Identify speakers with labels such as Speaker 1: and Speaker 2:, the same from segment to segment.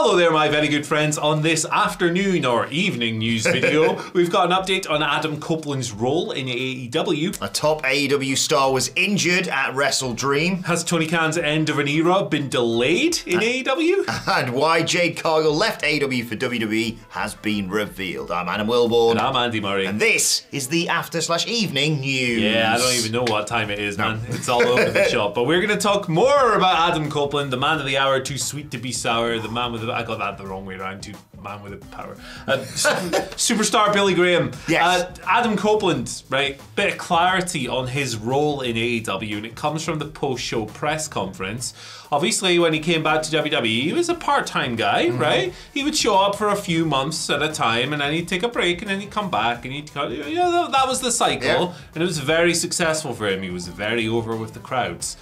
Speaker 1: Hello there, my very good friends. On this afternoon or evening news video, we've got an update on Adam Copeland's role in AEW.
Speaker 2: A top AEW star was injured at WrestleDream.
Speaker 1: Has Tony Khan's end of an era been delayed in AEW?
Speaker 2: And why Jade Cargill left AEW for WWE has been revealed. I'm Adam Wilborn.
Speaker 1: And I'm Andy Murray.
Speaker 2: And this is the after/evening news.
Speaker 1: Yeah, I don't even know what time it is, man. It's all over the shop. But we're going to talk more about Adam Copeland, the man of the hour, too sweet to be sour, the man with I got that the wrong way around, too. Man with a power. Superstar Billy Graham.
Speaker 2: Yes.
Speaker 1: Adam Copeland, right? Bit of clarity on his role in AEW, and it comes from the post-show press conference. Obviously, when he came back to WWE, he was a part-time guy, right? He would show up for a few months at a time, and then he'd take a break, and then he'd come back, and that was the cycle, and it was very successful for him. He was very over with the crowds.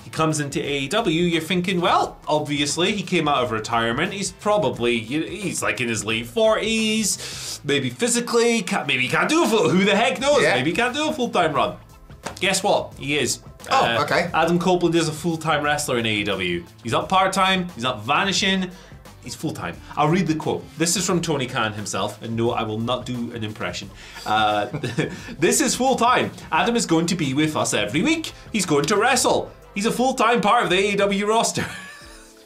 Speaker 1: He comes into AEW, you're thinking, well, obviously he came out of retirement. He's like in his late 40s, maybe physically, maybe he can't do a full, who the heck knows?
Speaker 2: Yeah.
Speaker 1: Maybe he can't do a full-time run. Guess what? He is.
Speaker 2: Oh, okay.
Speaker 1: Adam Copeland is a full-time wrestler in AEW. He's not part-time, he's not vanishing, he's full-time. I'll read the quote. This is from Tony Khan himself, and no, I will not do an impression. This is full-time. Adam is going to be with us every week. He's going to wrestle. He's a full-time part of the AEW roster.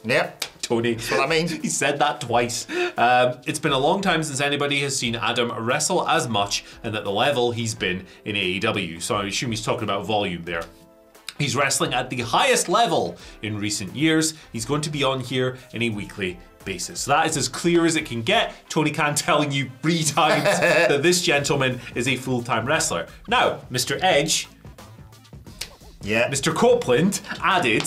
Speaker 2: Yep.
Speaker 1: Tony.
Speaker 2: That's what that means.
Speaker 1: He said that twice. It's been a long time since anybody has seen Adam wrestle as much and at the level he's been in AEW. So I assume he's talking about volume there. He's wrestling at the highest level in recent years. He's going to be on here on a weekly basis. So that is as clear as it can get. Tony Khan telling you 3 times that this gentleman is a full-time wrestler. Now, Mr. Edge...
Speaker 2: Yeah.
Speaker 1: Mr. Copeland added,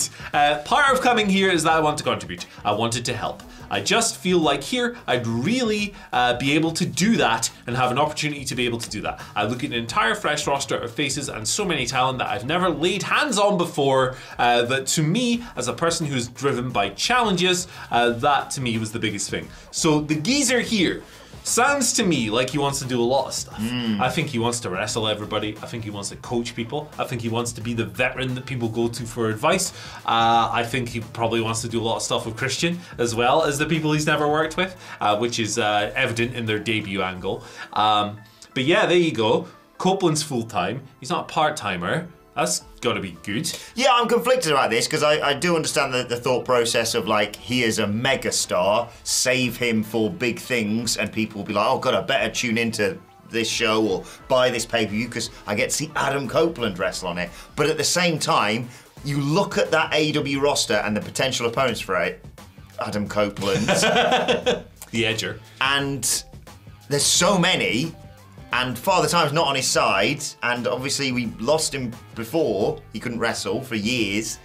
Speaker 1: part of coming here is that I want to contribute. I wanted to help. I just feel like here I'd really be able to do that and have an opportunity to be able to do that. I look at an entire fresh roster of faces and so many talent that I've never laid hands on before, that to me, as a person who's driven by challenges, that to me was the biggest thing. So the geezer here sounds to me like he wants to do a lot of stuff. I think he wants to wrestle everybody. I think he wants to coach people. I think he wants to be the veteran that people go to for advice. I think he probably wants to do a lot of stuff with Christian as well as the people he's never worked with, which is evident in their debut angle. But yeah, there you go. Copeland's full-time. He's not a part-timer. That's got to be good.
Speaker 2: Yeah, I'm conflicted about this because I do understand the thought process of like, he is a megastar, save him for big things, and people will be like, oh God, I better tune into this show or buy this pay-per-view because I get to see Adam Copeland wrestle on it. But at the same time, you look at that AEW roster and the potential opponents for it, Adam Copeland.
Speaker 1: The edger.
Speaker 2: And there's so many. And Father Time's not on his side, and obviously we lost him before. He couldn't wrestle for years.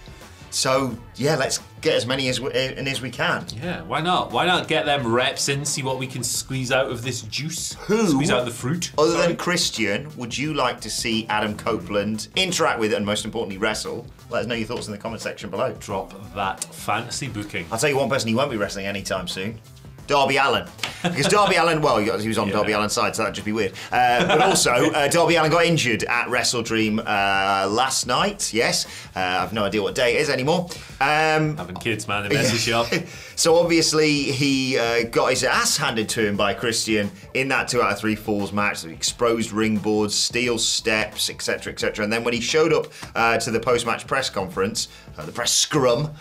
Speaker 2: So, yeah, let's get as many as we can.
Speaker 1: Yeah, why not? Why not get them reps in, see what we can squeeze out of this juice?
Speaker 2: Who,
Speaker 1: squeeze out the fruit?
Speaker 2: Other than Christian, would you like to see Adam Copeland interact with and most importantly wrestle? Let us know your thoughts in the comment section below.
Speaker 1: Drop that fantasy booking.
Speaker 2: I'll tell you one person he won't be wrestling anytime soon. Darby Allin. Because Darby Allin, well, he was on Darby Allin's side, so that'd just be weird. But also, Darby Allin got injured at WrestleDream last night, yes. I've no idea what day it is anymore.
Speaker 1: Having kids, man, it messes you up.
Speaker 2: So obviously, he got his ass handed to him by Christian in that 2 out of 3 falls match. So exposed ring boards, steel steps, etc., etc. And then when he showed up to the post-match press conference, the press scrum,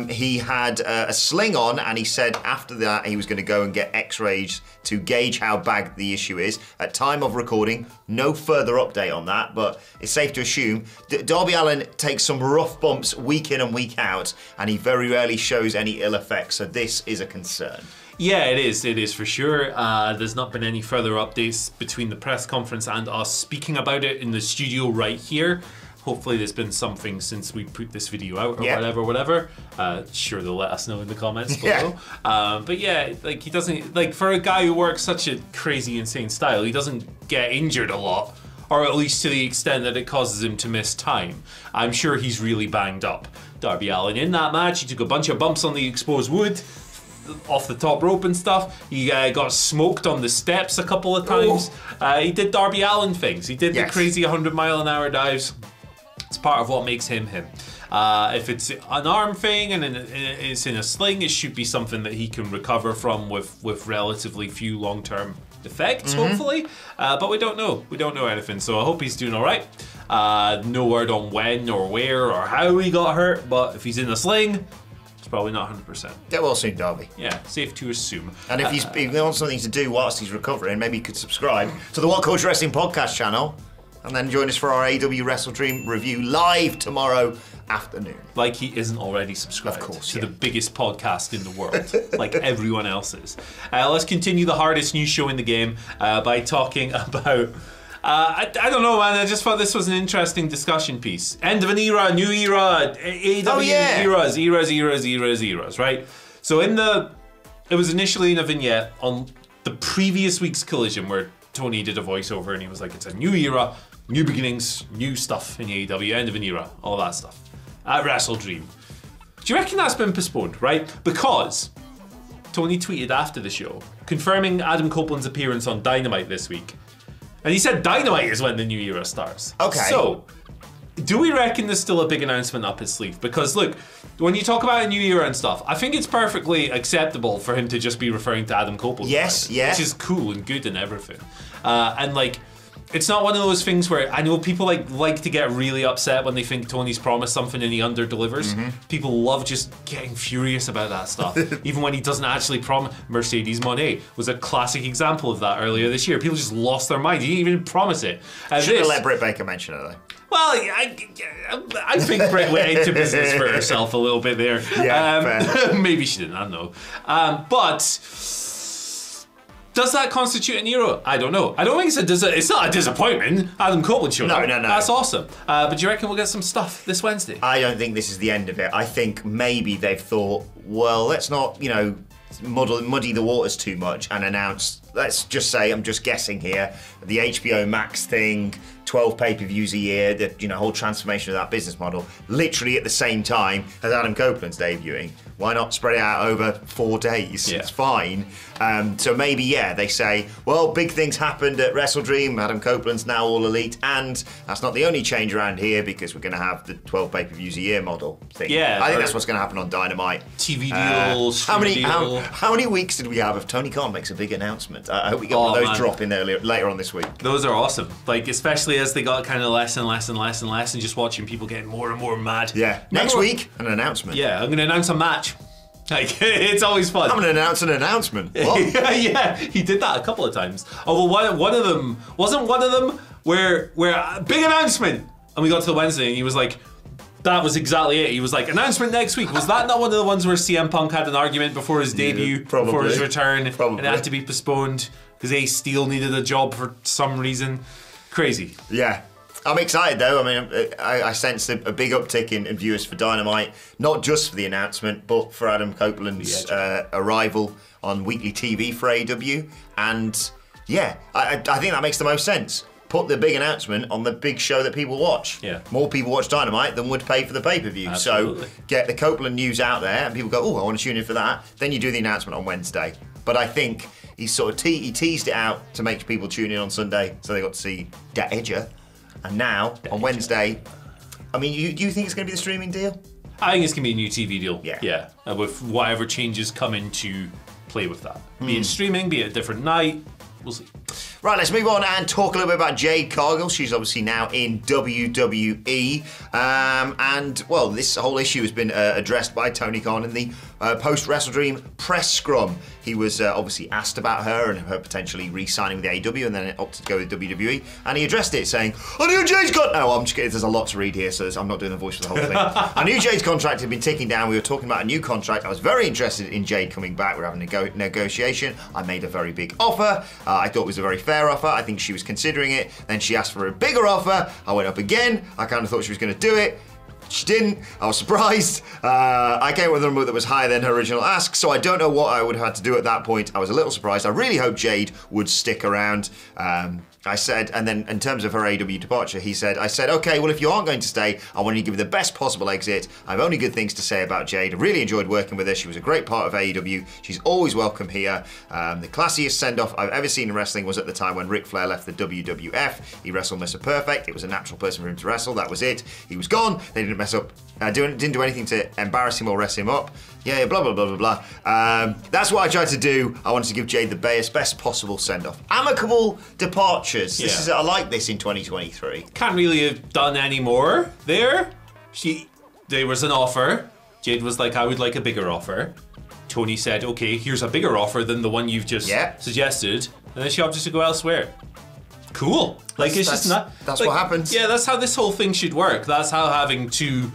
Speaker 2: he had a sling on, and he said after that he was going to go and get x-rays to gauge how bad the issue is. At time of recording, no further update on that, but it's safe to assume that Darby Allin takes some rough bumps week in and week out, and he very rarely shows any ill effects, so this is a concern.
Speaker 1: Yeah, it is for sure. There's not been any further updates between the press conference and us speaking about it in the studio right here. Hopefully there's been something since we put this video out or whatever. Sure, they'll let us know in the comments below. But yeah, like he doesn't, like for a guy who works such a crazy, insane style, he doesn't get injured a lot, or at least to the extent that it causes him to miss time. I'm sure he's really banged up. Darby Allin in that match, he took a bunch of bumps on the exposed wood, off the top rope and stuff. He got smoked on the steps a couple of times. He did Darby Allin things. He did the crazy 100-mile-an-hour dives. It's part of what makes him him. If it's an arm thing and it's in a sling, it should be something that he can recover from with relatively few long-term effects, hopefully. But we don't know. We don't know anything, so I hope he's doing all right. No word on when or where or how he got hurt, but if he's in a sling, it's probably not 100%.
Speaker 2: Get well soon, Darby.
Speaker 1: Yeah, safe to assume.
Speaker 2: And if he wants something to do whilst he's recovering, maybe he could subscribe to the WhatCulture Wrestling podcast channel and then join us for our AEW WrestleDream review live tomorrow afternoon.
Speaker 1: Like he isn't already subscribed
Speaker 2: of course,
Speaker 1: to the biggest podcast in the world, like everyone else is. Let's continue the hardest news show in the game by talking about... I don't know, man. I just thought this was an interesting discussion piece. End of an era, new era, AEW eras, right? So it was initially in a vignette on the previous week's Collision where Tony did a voiceover and he was like, it's a new era, new beginnings, new stuff in AEW, end of an era, all that stuff. At WrestleDream. Do you reckon that's been postponed, right? Because Tony tweeted after the show, confirming Adam Copeland's appearance on Dynamite this week. And he said Dynamite is when the new era starts.
Speaker 2: Okay.
Speaker 1: So, do we reckon there's still a big announcement up his sleeve? Because look, when you talk about a new era and stuff, I think it's perfectly acceptable for him to just be referring to Adam Copeland.
Speaker 2: Yes,
Speaker 1: Which is cool and good and everything. And like, it's not one of those things where I know people like to get really upset when they think Tony's promised something and he under-delivers. People love just getting furious about that stuff. Even when he doesn't actually promise. Mercedes Moné was a classic example of that earlier this year. People just lost their mind. He didn't even promise it.
Speaker 2: Should have let Britt Baker mention it though.
Speaker 1: Well, I think Britt went into business for herself a little bit there.
Speaker 2: Yeah,
Speaker 1: maybe she didn't, I don't know. But does that constitute an era? I don't know. I don't think it's not a disappointment. Adam Copeland showed up.
Speaker 2: No.
Speaker 1: That's awesome. But do you reckon we'll get some stuff this Wednesday?
Speaker 2: I don't think this is the end of it. I think maybe they've thought, well, let's not, muddy the waters too much and announce, let's just say, I'm just guessing here, the HBO Max thing, 12 pay-per-views a year, the whole transformation of that business model, literally at the same time as Adam Copeland's debuting. Why not spread it out over 4 days?
Speaker 1: Yeah.
Speaker 2: It's fine. So maybe, they say, well, big things happened at WrestleDream, Adam Copeland's now All Elite, and that's not the only change around here because we're going to have the 12 pay-per-views a year model thing.
Speaker 1: Yeah.
Speaker 2: I think that's what's going to happen on Dynamite.
Speaker 1: TV deals,
Speaker 2: how many weeks did we have if Tony Khan makes a big announcement? I hope we get one of those drop in there later on this week.
Speaker 1: Those are awesome. Like, especially as they got kind of less and less and just watching people getting more and more mad.
Speaker 2: Yeah. Next week, an announcement.
Speaker 1: Yeah, I'm going to announce a match. Like, it's always fun.
Speaker 2: I'm going to announce an announcement. What?
Speaker 1: Yeah, he did that a couple of times. Although one of them, wasn't one of them where big announcement, and we got to the Wednesday and he was like, that was exactly it. He was like, announcement next week. Was that not one of the ones where CM Punk had an argument before his debut, before his return, and it had to be postponed because Ace Steel needed a job for some reason? Crazy.
Speaker 2: Yeah. I'm excited though. I mean, I sensed a big uptick in viewers for Dynamite, not just for the announcement, but for Adam Copeland's arrival on weekly TV for AEW. And yeah, I think that makes the most sense. Put the big announcement on the big show that people watch.
Speaker 1: Yeah.
Speaker 2: More people watch Dynamite than would pay for the pay-per-view. So get the Copeland news out there and people go, oh, I want to tune in for that. Then you do the announcement on Wednesday. But I think he sort of he teased it out to make people tune in on Sunday so they got to see Da Edger. And now, on Wednesday, I mean, do you think it's going to be the streaming deal?
Speaker 1: I think it's going to be a new TV deal.
Speaker 2: Yeah.
Speaker 1: With whatever changes come into play with that. Be it streaming, be it a different night. We'll see.
Speaker 2: Right, let's move on and talk a little bit about Jade Cargill. She's obviously now in WWE. And, well, this whole issue has been addressed by Tony Khan in the post-WrestleDream press scrum. He was obviously asked about her and her potentially re-signing with the AEW and then opted to go with WWE. And he addressed it saying, I knew Jade's got... No, I'm just kidding. There's a lot to read here, so I'm not doing the voice for the whole thing. I knew Jade's contract had been ticking down. We were talking about a new contract. I was very interested in Jade coming back. We're having a negotiation. I made a very big offer. I thought it was a very fair offer. I think she was considering it. Then she asked for a bigger offer. I went up again. I kind of thought she was going to do it. She didn't. I was surprised. I came with a number that was higher than her original ask, so I don't know what I would have had to do at that point. I was a little surprised. I really hope Jade would stick around. I said, and then in terms of her AEW departure, I said, okay, well, if you aren't going to stay, I want you to give you the best possible exit. I have only good things to say about Jade. I really enjoyed working with her. She was a great part of AEW. She's always welcome here. The classiest send-off I've ever seen in wrestling was at the time when Ric Flair left the WWF. He wrestled Mr. Perfect. It was a natural person for him to wrestle. That was it. He was gone. They didn't mess up. Didn't do anything to embarrass him or mess him up. Yeah, blah, blah, blah, blah, blah. That's what I tried to do. I wanted to give Jade the best possible send-off. Amicable departures. I like this in 2023.
Speaker 1: Can't really have done any more there. There was an offer. Jade was like, I would like a bigger offer. Tony said, okay, here's a bigger offer than the one you've just suggested. And then she opted to go elsewhere. Cool. Like, it's just not...
Speaker 2: That's what happens.
Speaker 1: Yeah, that's how this whole thing should work. That's how having two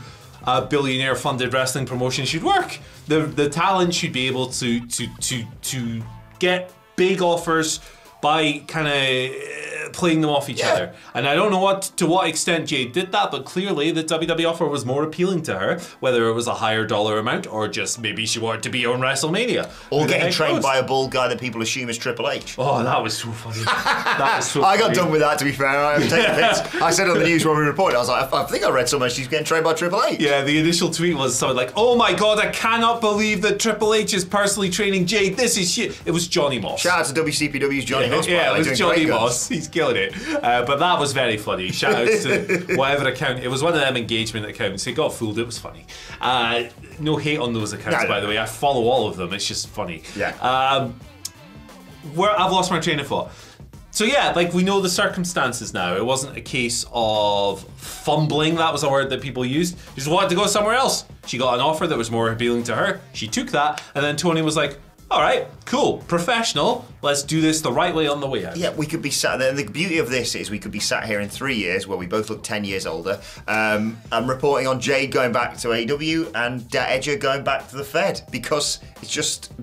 Speaker 1: billionaire-funded wrestling promotions should work. The talent should be able to get big offers by kind of playing them off each other. And I don't know to what extent Jade did that, but clearly the WWE offer was more appealing to her, whether it was a higher dollar amount or just maybe she wanted to be on WrestleMania.
Speaker 2: Or getting trained by a bald guy that people assume is Triple H.
Speaker 1: Oh, that was so funny.
Speaker 2: I got done with that, to be fair. I said on the news when we reported, I was like, I think I read somewhere she's getting trained by Triple H.
Speaker 1: Yeah, the initial tweet was something like, oh my god, I cannot believe that Triple H is personally training Jade. This is shit. It was Johnny Moss.
Speaker 2: Shout out to WCPW's Johnny Moss.
Speaker 1: Yeah, it was Johnny Moss. He's killing it. But that was very funny. Shout out to whatever account. It was one of them engagement accounts. He got fooled. It was funny. No hate on those accounts, by the way. I follow all of them. It's just funny.
Speaker 2: Yeah.
Speaker 1: I've lost my train of thought. So yeah, like we know the circumstances now. It wasn't a case of fumbling. That was a word that people used. She just wanted to go somewhere else. She got an offer that was more appealing to her. She took that, and then Tony was like, all right, cool, professional. Let's do this the right way on the way out.
Speaker 2: Yeah, we could be sat there. The beauty of this is we could be sat here in 3 years where we both look 10 years older. I'm reporting on Jade going back to AEW and Edger going back to the Fed because it's just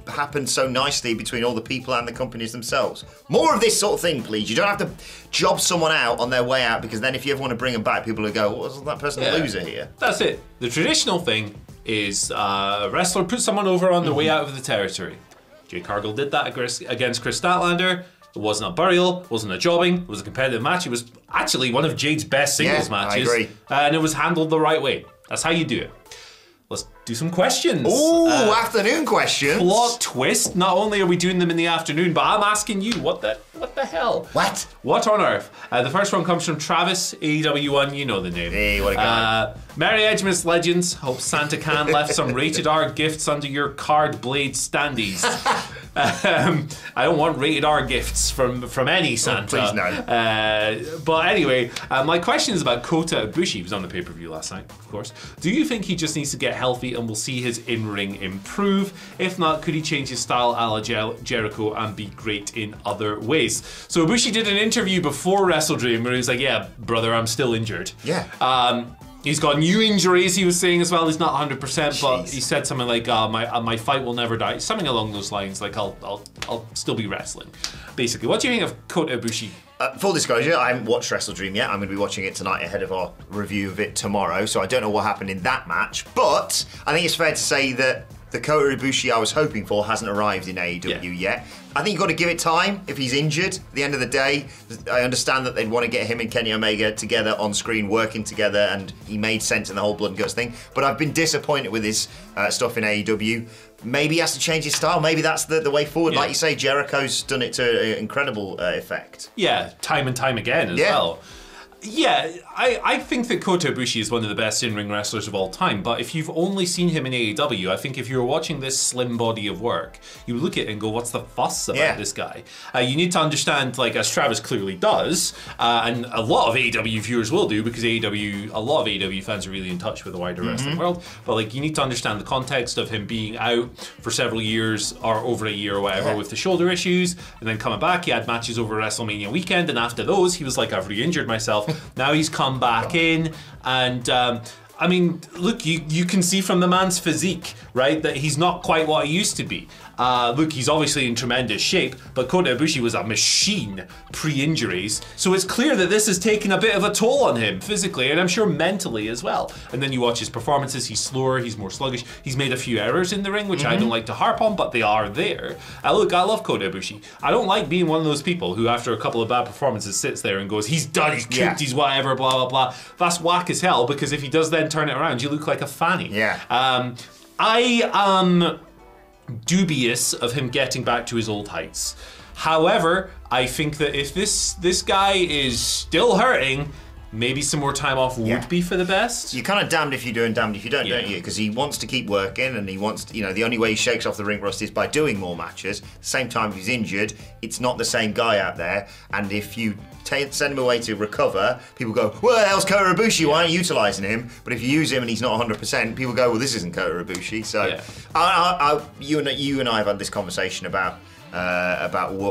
Speaker 2: happened so nicely between all the people and the companies themselves. More of this sort of thing, please. You don't have to job someone out on their way out because then if you ever want to bring them back, people will go, well, wasn't that person a loser here?
Speaker 1: That's it. The traditional thing is a wrestler put someone over on their way out of the territory. Jade Cargill did that against Chris Statlander. It wasn't a burial, it wasn't a jobbing, it was a competitive match. It was actually one of Jade's best singles matches.
Speaker 2: I agree.
Speaker 1: And it was handled the right way. That's how you do it. Let's do some questions.
Speaker 2: Ooh, afternoon questions.
Speaker 1: Plot twist. Not only are we doing them in the afternoon, but I'm asking you, what the hell? What on earth? The first one comes from Travis, AEW1, you know the name.
Speaker 2: Hey, what a guy.
Speaker 1: Merry Edgemas Legends. Hope Santa Can left some rated R gifts under your card blade standees. I don't want rated R gifts from any Santa.
Speaker 2: Please no.
Speaker 1: But anyway, my question is about Kota Ibushi. He was on the pay-per-view last night, of course. Do you think he just needs to get healthy and we'll see his in-ring improve? If not, could he change his style a la Jericho and be great in other ways? So Ibushi did an interview before WrestleDream where he was like, yeah, brother, I'm still injured.
Speaker 2: Yeah.
Speaker 1: He's got new injuries, he was saying as well. He's not 100%, but he said something like, my fight will never die. Something along those lines, like I'll still be wrestling. Basically, what do you think of Kota Ibushi?
Speaker 2: Full disclosure, I haven't watched WrestleDream yet. I'm going to be watching it tonight ahead of our review of it tomorrow, so I don't know what happened in that match. But I think it's fair to say that the Kota Ibushi I was hoping for hasn't arrived in AEW yet. I think you've got to give it time if he's injured. At the end of the day, I understand that they'd want to get him and Kenny Omega together on screen, working together, and he made sense in the whole blood and guts thing. But I've been disappointed with his stuff in AEW. Maybe he has to change his style. Maybe that's the way forward. Like you say, Jericho's done it to an incredible effect.
Speaker 1: Yeah, time and time again as well. Yeah, I think that Kota Ibushi is one of the best in-ring wrestlers of all time, but if you've only seen him in AEW, I think if you're watching this slim body of work, you look at it and go, what's the fuss about this guy? You need to understand, like, as Travis clearly does, and a lot of AEW viewers will do, because a lot of AEW fans are really in touch with the wider wrestling world, but like, you need to understand the context of him being out for several years, or over a year or whatever, with the shoulder issues, and then coming back. He had matches over WrestleMania weekend, and after those, he was like, I've re-injured myself. Now he's come back in, and I mean, look, you can see from the man's physique, right, that he's not quite what he used to be. Look, he's obviously in tremendous shape, but Kota Ibushi was a machine pre-injuries, so it's clear that this has taken a bit of a toll on him physically, and I'm sure mentally as well. And then you watch his performances, he's slower, he's more sluggish, he's made a few errors in the ring, which I don't like to harp on, but they are there. Look, I love Kota Ibushi. I don't like being one of those people who, after a couple of bad performances, sits there and goes, he's done, he's cooked, he's whatever, blah, blah, blah. That's whack as hell, because if he does then turn it around, you look like a fanny.
Speaker 2: Yeah.
Speaker 1: I am dubious of him getting back to his old heights. However, I think that if this guy is still hurting, maybe some more time off would be for the best.
Speaker 2: You're kind of damned if you do and damned if you don't you? Because he wants to keep working, and he wants to, the only way he shakes off the ring rust is by doing more matches. At the same time, if he's injured, it's not the same guy out there, and if you send him away to recover, people go, well, the hell's Kota Ibushi? Why aren't you utilising him? But if you use him and he's not 100%, people go, well, this isn't Kota Ibushi. So you and I have had this conversation about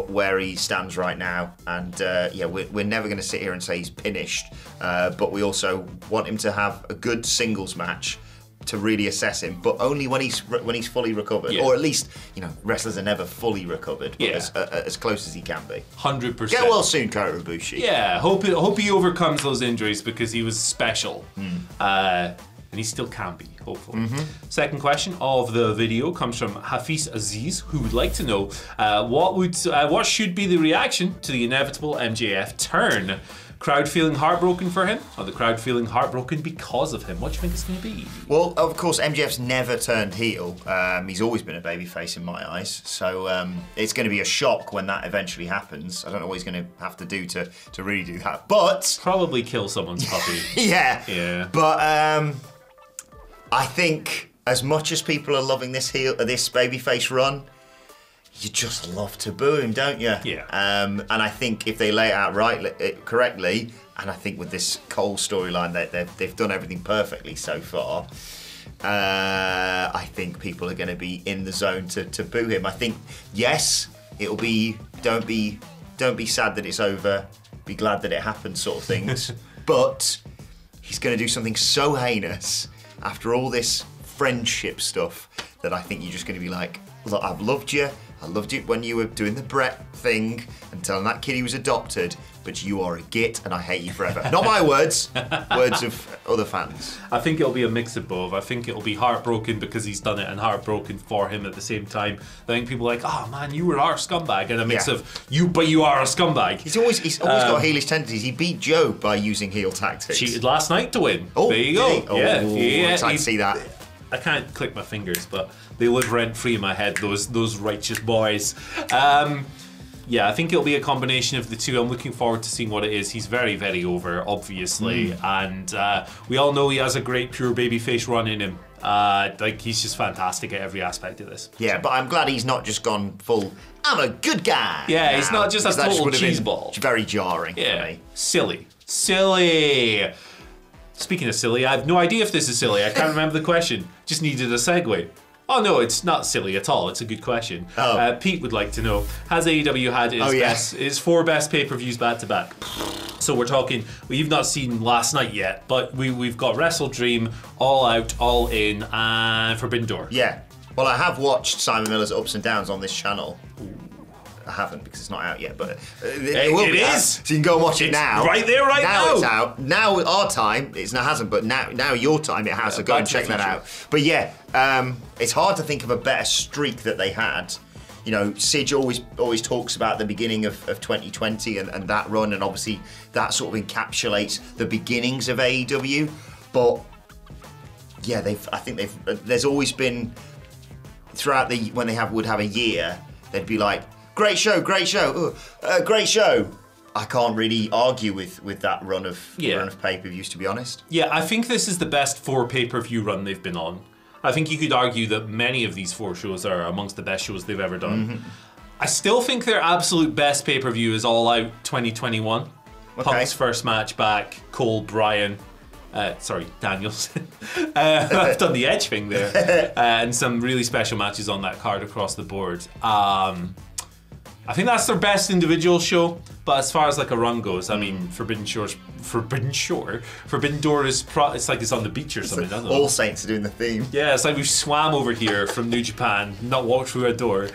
Speaker 2: where he stands right now, and we're never going to sit here and say he's finished, but we also want him to have a good singles match to really assess him, but only when he's fully recovered, or at least wrestlers are never fully recovered, but as close as he can be.
Speaker 1: 100%.
Speaker 2: Get well soon, Kota Ibushi.
Speaker 1: Yeah, hope he overcomes those injuries, because he was special. And he still can be, hopefully. Second question of the video comes from Hafiz Aziz, who would like to know what should be the reaction to the inevitable MJF turn? Crowd feeling heartbroken for him, or the crowd feeling heartbroken because of him? What do you think it's going to be?
Speaker 2: Well, of course, MJF's never turned heel. He's always been a babyface in my eyes. So it's going to be a shock when that eventually happens. I don't know what he's going to have to do to really do that. But
Speaker 1: probably kill someone's puppy.
Speaker 2: Yeah. But I think as much as people are loving this babyface run, you just love to boo him, don't you?
Speaker 1: Yeah.
Speaker 2: And I think if they lay it out correctly, and I think with this Cole storyline, they've done everything perfectly so far. I think people are going to be in the zone to boo him. I think yes, it'll be don't be sad that it's over, be glad that it happened, sort of things. But he's going to do something so heinous after all this friendship stuff that I think you're just going to be like, look, I've loved you. I loved it when you were doing the Brett thing and telling that kid he was adopted, but you are a git and I hate you forever. Not my words, words of other fans.
Speaker 1: I think it'll be a mix of both. I think it'll be heartbroken because he's done it and heartbroken for him at the same time. I think people are like, oh man, you were our scumbag, and a mix of but you are a scumbag.
Speaker 2: He's always got heelish tendencies. He beat Joe by using heel tactics.
Speaker 1: Cheated last night to win.
Speaker 2: Oh,
Speaker 1: there you go.
Speaker 2: Yeah, excited to see that.
Speaker 1: I can't click my fingers, but they live rent-free in my head, those righteous boys. Yeah, I think it'll be a combination of the two. I'm looking forward to seeing what it is. He's very, very over, obviously, and we all know he has a great pure babyface run in him. He's just fantastic at every aspect of this.
Speaker 2: Yeah, but I'm glad he's not just gone full, I'm a good guy.
Speaker 1: Yeah, he's not just a total cheeseball.
Speaker 2: It's very jarring for me.
Speaker 1: Silly. Speaking of silly, I have no idea if this is silly. I can't remember the question. Just needed a segue. Oh no, it's not silly at all. It's a good question. Pete would like to know, has AEW had his 4 best pay-per-views back-to-back? So we're talking, we've not seen last night yet, but we've got WrestleDream, All Out, All In, and Forbidden Door.
Speaker 2: Yeah. Well, I have watched Simon Miller's Ups and Downs on this channel. I haven't because it's not out yet, but it is. So you can go and watch it now.
Speaker 1: Right there, now.
Speaker 2: Now it's out. Now our time, it hasn't, but now your time it has. So go and check that out. But yeah, it's hard to think of a better streak that they had. Sige always talks about the beginning of 2020 and that run, and obviously that sort of encapsulates the beginnings of AEW. But yeah, there's always been throughout when they would have a year, they'd be like, great show, great show. I can't really argue with that run of pay-per-views, to be honest.
Speaker 1: Yeah, I think this is the best 4 pay-per-view run they've been on. I think you could argue that many of these 4 shows are amongst the best shows they've ever done. I still think their absolute best pay-per-view is All Out 2021. Punk's first match back, Cole, Bryan, Danielson. I've done the Edge thing there. And some really special matches on that card across the board. I think that's their best individual show, but as far as like a run goes, I mean, Forbidden Door is it's like it's on the beach or something. Like
Speaker 2: All Saints are doing the theme.
Speaker 1: Yeah, it's like we swam over here from New Japan, not walked through a door.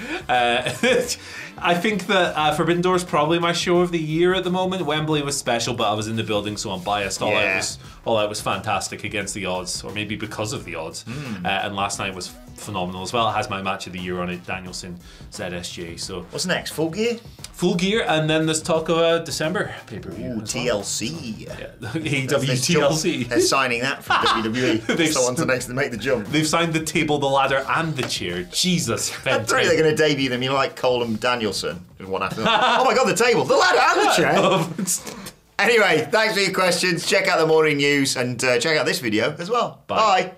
Speaker 1: I think that Forbidden Door is probably my show of the year at the moment. Wembley was special, but I was in the building, so I'm biased. All Out was fantastic against the odds, or maybe because of the odds. And last night was phenomenal as well. It has my match of the year on it, Danielson ZSJ. So
Speaker 2: what's next? Full Gear?
Speaker 1: Full Gear, and then there's talk of a December pay-per-view.
Speaker 2: TLC.
Speaker 1: Yeah, AEW TLC.
Speaker 2: They're signing that from WWE. Someone to next to make the jump.
Speaker 1: They've signed the table, the ladder, and the chair. Jesus.
Speaker 2: I thought they're going to debut them, like Cole and Danielson. One after oh my God, the table, the ladder, and the chair. Anyway, thanks for your questions. Check out the morning news and check out this video as well. Bye.